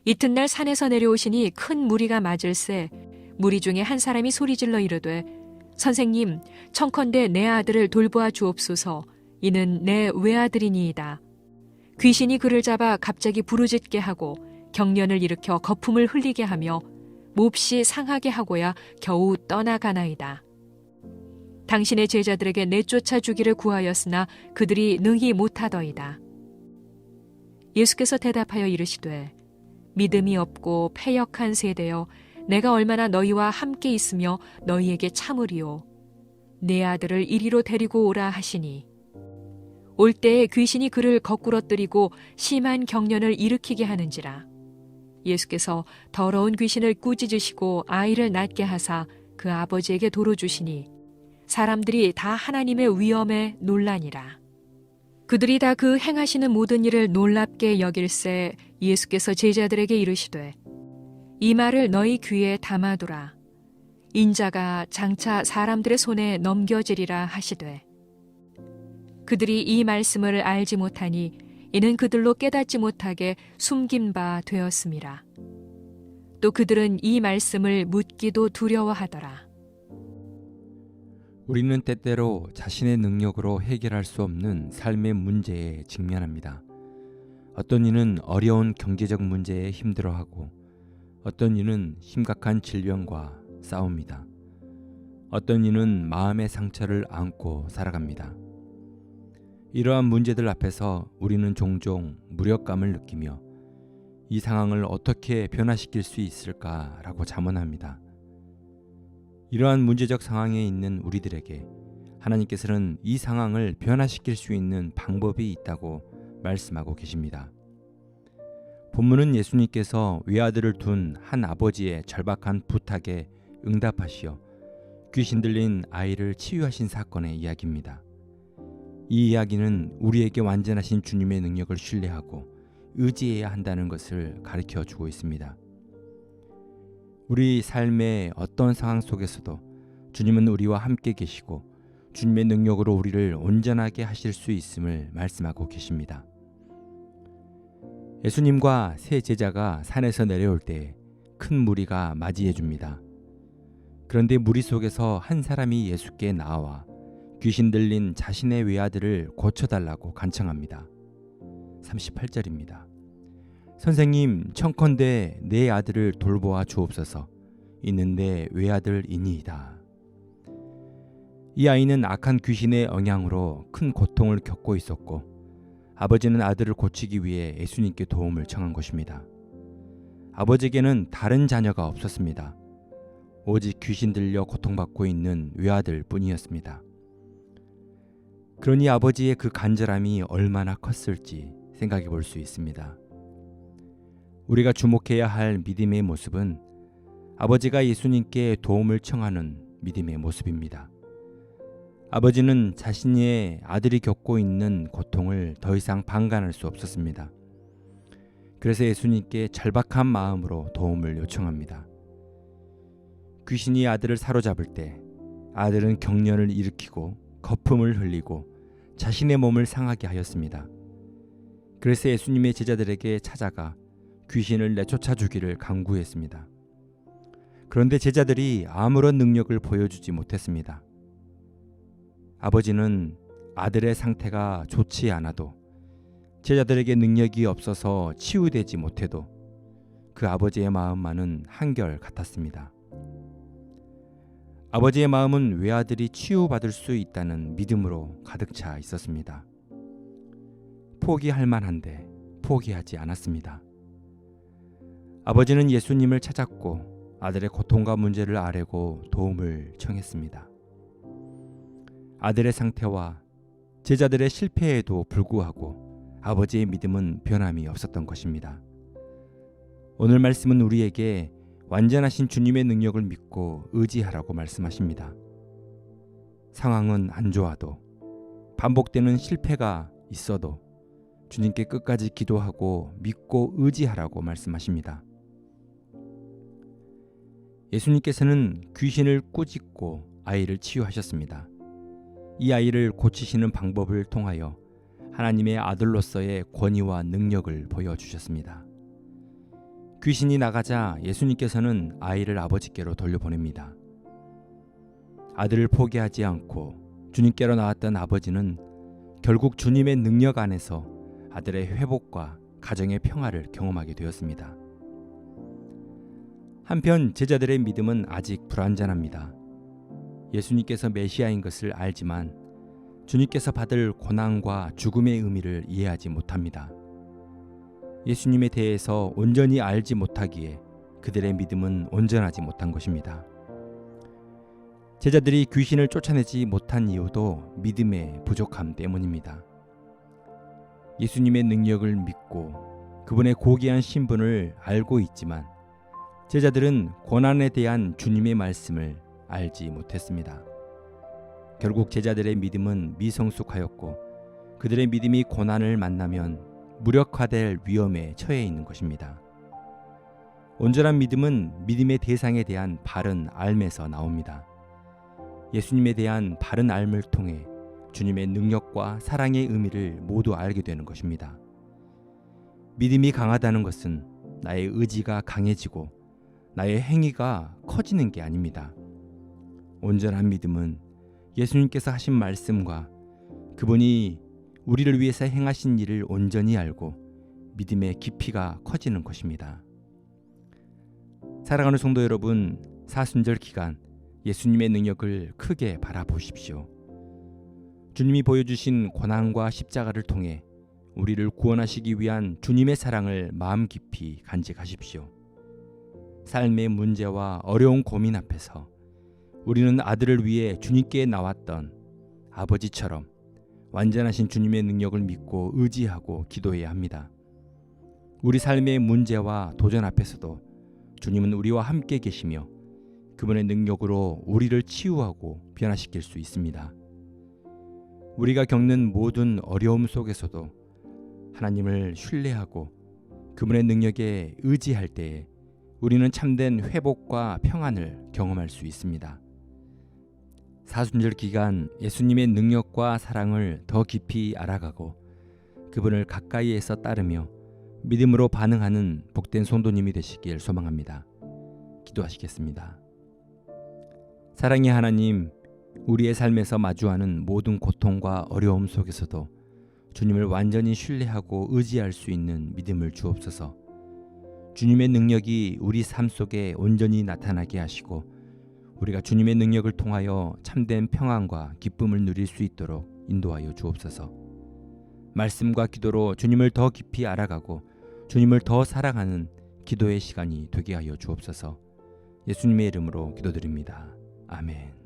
이튿날 산에서 내려오시니 큰 무리가 맞을새 무리 중에 한 사람이 소리질러 이르되 선생님, 청컨대 내 아들을 돌보아 주옵소서. 이는 내 외아들이니이다. 귀신이 그를 잡아 갑자기 부르짖게 하고 경련을 일으켜 거품을 흘리게 하며 몹시 상하게 하고야 겨우 떠나가나이다. 당신의 제자들에게 내쫓아 주기를 구하였으나 그들이 능히 못하더이다. 예수께서 대답하여 이르시되 믿음이 없고 패역한 세대여, 내가 얼마나 너희와 함께 있으며 너희에게 참으리요. 내 아들을 이리로 데리고 오라 하시니 올 때에 귀신이 그를 거꾸러뜨리고 심한 경련을 일으키게 하는지라. 예수께서 더러운 귀신을 꾸짖으시고 아이를 낫게 하사 그 아버지에게 도로 주시니 사람들이 다 하나님의 위엄에 놀라니라. 그들이 다 그 행하시는 모든 일을 놀랍게 여길새 예수께서 제자들에게 이르시되 이 말을 너희 귀에 담아두라. 인자가 장차 사람들의 손에 넘겨지리라 하시되 그들이 이 말씀을 알지 못하니 이는 그들로 깨닫지 못하게 숨긴 바 되었음이라. 또 그들은 이 말씀을 묻기도 두려워하더라. 우리는 때때로 자신의 능력으로 해결할 수 없는 삶의 문제에 직면합니다. 어떤 이는 어려운 경제적 문제에 힘들어하고 어떤 이는 심각한 질병과 싸웁니다. 어떤 이는 마음의 상처를 안고 살아갑니다. 이러한 문제들 앞에서 우리는 종종 무력감을 느끼며 이 상황을 어떻게 변화시킬 수 있을까라고 자문합니다. 이러한 문제적 상황에 있는 우리들에게 하나님께서는 이 상황을 변화시킬 수 있는 방법이 있다고 말씀하고 계십니다. 본문은 예수님께서 외아들을 둔 한 아버지의 절박한 부탁에 응답하시어 귀신 들린 아이를 치유하신 사건의 이야기입니다. 이 이야기는 우리에게 완전하신 주님의 능력을 신뢰하고 의지해야 한다는 것을 가르쳐 주고 있습니다. 우리 삶의 어떤 상황 속에서도 주님은 우리와 함께 계시고 주님의 능력으로 우리를 온전하게 하실 수 있음을 말씀하고 계십니다. 예수님과 세 제자가 산에서 내려올 때 큰 무리가 맞이해 줍니다. 그런데 무리 속에서 한 사람이 예수께 나와 귀신 들린 자신의 외아들을 고쳐달라고 간청합니다. 38절입니다. 선생님, 청컨대 내 아들을 돌보아 주옵소서. 이는 내 외아들이니이다. 이 아이는 악한 귀신의 영향으로 큰 고통을 겪고 있었고 아버지는 아들을 고치기 위해 예수님께 도움을 청한 것입니다. 아버지에게는 다른 자녀가 없었습니다. 오직 귀신 들려 고통받고 있는 외아들 뿐이었습니다. 그러니 아버지의 그 간절함이 얼마나 컸을지 생각해 볼 수 있습니다. 우리가 주목해야 할 믿음의 모습은 아버지가 예수님께 도움을 청하는 믿음의 모습입니다. 아버지는 자신의 아들이 겪고 있는 고통을 더 이상 방관할 수 없었습니다. 그래서 예수님께 절박한 마음으로 도움을 요청합니다. 귀신이 아들을 사로잡을 때 아들은 경련을 일으키고 거품을 흘리고 자신의 몸을 상하게 하였습니다. 그래서 예수님의 제자들에게 찾아가 귀신을 내쫓아 주기를 간구했습니다. 그런데 제자들이 아무런 능력을 보여주지 못했습니다. 아버지는 아들의 상태가 좋지 않아도 제자들에게 능력이 없어서 치유되지 못해도 그 아버지의 마음만은 한결 같았습니다. 아버지의 마음은 외아들이 치유받을 수 있다는 믿음으로 가득 차 있었습니다. 포기할 만한데 포기하지 않았습니다. 아버지는 예수님을 찾았고 아들의 고통과 문제를 아뢰고 도움을 청했습니다. 아들의 상태와 제자들의 실패에도 불구하고 아버지의 믿음은 변함이 없었던 것입니다. 오늘 말씀은 우리에게 완전하신 주님의 능력을 믿고 의지하라고 말씀하십니다. 상황은 안 좋아도 반복되는 실패가 있어도 주님께 끝까지 기도하고 믿고 의지하라고 말씀하십니다. 예수님께서는 귀신을 꾸짖고 아이를 치유하셨습니다. 이 아이를 고치시는 방법을 통하여 하나님의 아들로서의 권위와 능력을 보여주셨습니다. 귀신이 나가자 예수님께서는 아이를 아버지께로 돌려보냅니다. 아들을 포기하지 않고 주님께로 나왔던 아버지는 결국 주님의 능력 안에서 아들의 회복과 가정의 평화를 경험하게 되었습니다. 한편 제자들의 믿음은 아직 불완전합니다. 예수님께서 메시아인 것을 알지만 주님께서 받을 고난과 죽음의 의미를 이해하지 못합니다. 예수님에 대해서 온전히 알지 못하기에 그들의 믿음은 온전하지 못한 것입니다. 제자들이 귀신을 쫓아내지 못한 이유도 믿음의 부족함 때문입니다. 예수님의 능력을 믿고 그분의 고귀한 신분을 알고 있지만 제자들은 고난에 대한 주님의 말씀을 알지 못했습니다. 결국 제자들의 믿음은 미성숙하였고 그들의 믿음이 고난을 만나면 무력화될 위험에 처해 있는 것입니다. 온전한 믿음은 믿음의 대상에 대한 바른 알에서 나옵니다. 예수님에 대한 바른 알을 통해 주님의 능력과 사랑의 의미를 모두 알게 되는 것입니다. 믿음이 강하다는 것은 나의 의지가 강해지고 나의 행위가 커지는 게 아닙니다. 온전한 믿음은 예수님께서 하신 말씀과 그분이 우리를 위해서 행하신 일을 온전히 알고 믿음의 깊이가 커지는 것입니다. 사랑하는 성도 여러분, 사순절 기간 예수님의 능력을 크게 바라보십시오. 주님이 보여주신 고난과 십자가를 통해 우리를 구원하시기 위한 주님의 사랑을 마음 깊이 간직하십시오. 삶의 문제와 어려운 고민 앞에서 우리는 아들을 위해 주님께 나왔던 아버지처럼 완전하신 주님의 능력을 믿고 의지하고 기도해야 합니다. 우리 삶의 문제와 도전 앞에서도 주님은 우리와 함께 계시며 그분의 능력으로 우리를 치유하고 변화시킬 수 있습니다. 우리가 겪는 모든 어려움 속에서도 하나님을 신뢰하고 그분의 능력에 의지할 때에 우리는 참된 회복과 평안을 경험할 수 있습니다. 사순절 기간 예수님의 능력과 사랑을 더 깊이 알아가고 그분을 가까이에서 따르며 믿음으로 반응하는 복된 성도님이 되시길 소망합니다. 기도하시겠습니다. 사랑의 하나님, 우리의 삶에서 마주하는 모든 고통과 어려움 속에서도 주님을 완전히 신뢰하고 의지할 수 있는 믿음을 주옵소서. 주님의 능력이 우리 삶 속에 온전히 나타나게 하시고 우리가 주님의 능력을 통하여 참된 평안과 기쁨을 누릴 수 있도록 인도하여 주옵소서. 말씀과 기도로 주님을 더 깊이 알아가고 주님을 더 사랑하는 기도의 시간이 되게 하여 주옵소서. 예수님의 이름으로 기도드립니다. 아멘.